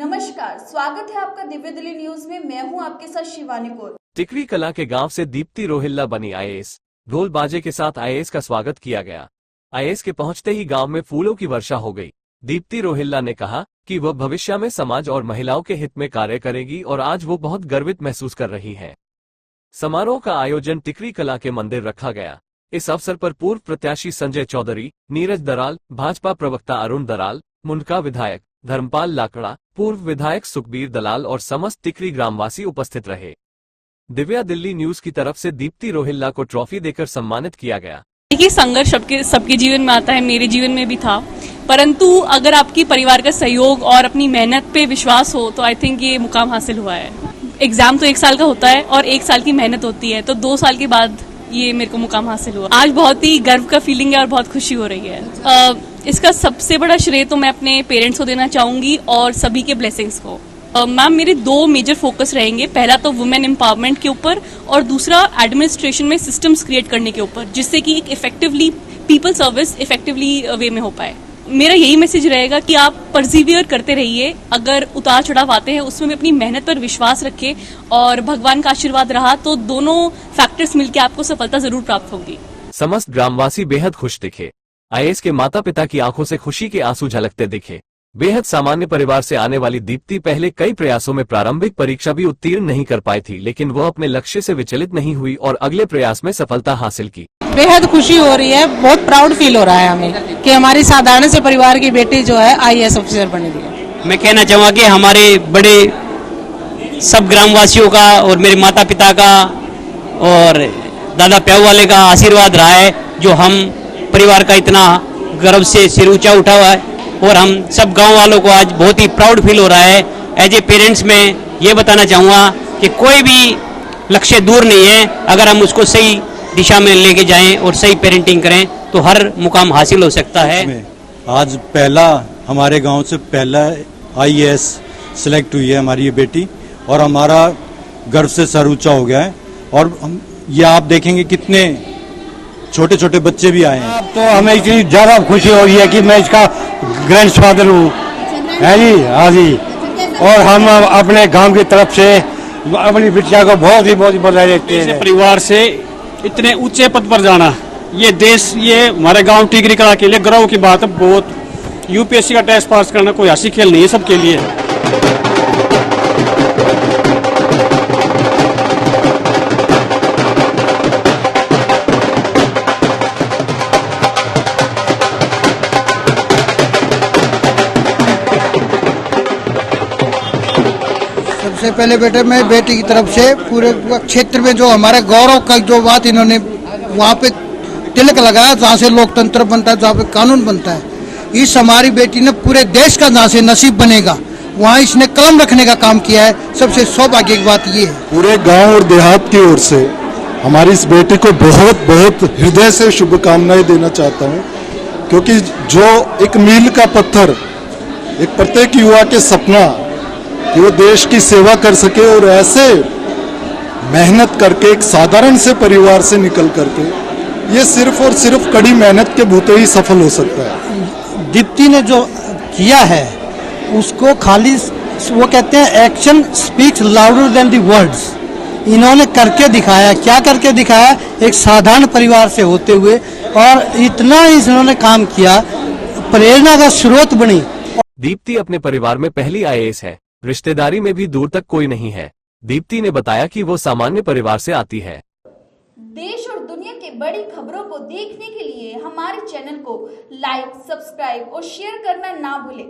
नमस्कार, स्वागत है आपका दिव्य दिल्ली न्यूज में। मैं हूं आपके साथ शिवानी कौर। टिकरी कला के गांव से दीप्ति रोहिल्ला बनी आईएएस। ढोल बाजे के साथ आईएएस का स्वागत किया गया। आईएएस के पहुंचते ही गांव में फूलों की वर्षा हो गई। दीप्ति रोहिल्ला ने कहा कि वह भविष्य में समाज और महिलाओं के हित में कार्य करेगी और आज वो बहुत गर्वित महसूस कर रही है। समारोह का आयोजन टिकरी कला के मंदिर रखा गया। इस अवसर पर पूर्व प्रत्याशी संजय चौधरी, नीरज दराल, भाजपा प्रवक्ता अरुण दराल, मुंडका विधायक धर्मपाल लाकड़ा, पूर्व विधायक सुखबीर दलाल और समस्त टिकरी ग्रामवासी उपस्थित रहे। दिव्या दिल्ली न्यूज की तरफ से दीप्ति रोहिल्ला को ट्रॉफी देकर सम्मानित किया गया। देखिए, संघर्ष सबके जीवन में आता है, मेरे जीवन में भी था, परंतु अगर आपकी परिवार का सहयोग और अपनी मेहनत पे विश्वास हो तो आई थिंक ये मुकाम हासिल हुआ है। एग्जाम तो 1 साल का होता है और 1 साल की मेहनत होती है, तो 2 साल के बाद ये मेरे को मुकाम हासिल हुआ। आज बहुत ही गर्व का फीलिंग है और बहुत खुशी हो रही है। इसका सबसे बड़ा श्रेय तो मैं अपने पेरेंट्स को देना चाहूंगी और सभी के ब्लेसिंग्स को। मैम, मेरे 2 मेजर फोकस रहेंगे। पहला तो वुमेन एम्पावरमेंट के ऊपर और दूसरा एडमिनिस्ट्रेशन में सिस्टम्स क्रिएट करने के ऊपर, जिससे कि एक इफेक्टिवली पीपल सर्विस इफेक्टिवली वे में हो पाए। मेरा यही मैसेज रहेगा कि आप परसिवियर करते रहिए। अगर उतार चढ़ाव आते हैं उसमें भी अपनी मेहनत पर विश्वास रखें और भगवान का आशीर्वाद रहा तो दोनों फैक्टर्स मिलकर आपको सफलता जरूर प्राप्त होगी। समस्त ग्रामवासी बेहद खुश दिखे। आईएएस के माता पिता की आंखों से खुशी के आंसू झलकते दिखे। बेहद सामान्य परिवार से आने वाली दीप्ति पहले कई प्रयासों में प्रारंभिक परीक्षा भी उत्तीर्ण नहीं कर पाई थी, लेकिन वह अपने लक्ष्य से विचलित नहीं हुई और अगले प्रयास में सफलता हासिल की। बेहद खुशी हो रही है, बहुत प्राउड फील हो रहा है हमें कि हमारी साधारण से परिवार की बेटी जो है आईएएस ऑफिसर बनेगी। मैं कहना चाहूँगा कि हमारे बड़े सब ग्रामवासियों का और मेरे माता पिता का और दादा प्याऊ वाले का आशीर्वाद रहा है, जो हम परिवार का इतना गर्व से सिर ऊंचा उठा हुआ है और हम सब गांव वालों को आज बहुत ही प्राउड फील हो रहा है। एज ए पेरेंट्स में ये बताना चाहूँगा कि कोई भी लक्ष्य दूर नहीं है, अगर हम उसको सही दिशा में लेके जाएं और सही पेरेंटिंग करें तो हर मुकाम हासिल हो सकता है। आज पहला हमारे गांव से पहला आईएएस सिलेक्ट हुई है हमारी ये बेटी और हमारा गर्व से सर ऊंचा हो गया है। और ये आप देखेंगे कितने छोटे छोटे बच्चे भी आए हैं। तो हमें इतनी ज्यादा खुशी हो रही है कि मैं इसका ग्रैंडफादर हूँ, है जी। हाँ जी, और हम अपने गांव की तरफ से अपनी बिटिया को बहुत ही बधाई देते हैं। परिवार से इतने ऊंचे पद पर जाना, ये देश, ये हमारे गांव टिकरी कला के लिए गर्व की बात है। बहुत यूपीएससी का टेस्ट पास करना कोई हंसी खेल नहीं है, सबके लिए। सबसे पहले बेटे मैं बेटी की तरफ से पूरे क्षेत्र में जो हमारे गौरव का जो बात इन्होंने वहाँ पे तिलक लगाया, जहाँ से लोकतंत्र बनता है, जहाँ पे कानून बनता है, इस हमारी बेटी ने पूरे देश का जहाँ से नसीब बनेगा वहाँ इसने कलम रखने का काम किया है। सबसे सौभाग्य की बात ये है। पूरे गांव और देहात की ओर से हमारी इस बेटी को बहुत बहुत हृदय से शुभकामनाएं देना चाहता हूँ, क्योंकि जो एक मील का पत्थर, एक प्रत्येक युवा के सपना कि वो देश की सेवा कर सके और ऐसे मेहनत करके एक साधारण से परिवार से निकल करके ये सिर्फ और सिर्फ कड़ी मेहनत के बूते ही सफल हो सकता है। दीप्ति ने जो किया है उसको खाली वो कहते हैं action speaks louder than the words. इन्होंने करके दिखाया। क्या करके दिखाया? एक साधारण परिवार से होते हुए, और इतना इन्होंने काम किया, प्रेरणा का स्रोत बनी। दीप्ति अपने परिवार में पहली आईएएस है। रिश्तेदारी में भी दूर तक कोई नहीं है। दीप्ति ने बताया कि वो सामान्य परिवार से आती है। देश और दुनिया की बड़ी खबरों को देखने के लिए हमारे चैनल को लाइक, सब्सक्राइब और शेयर करना ना भूलें।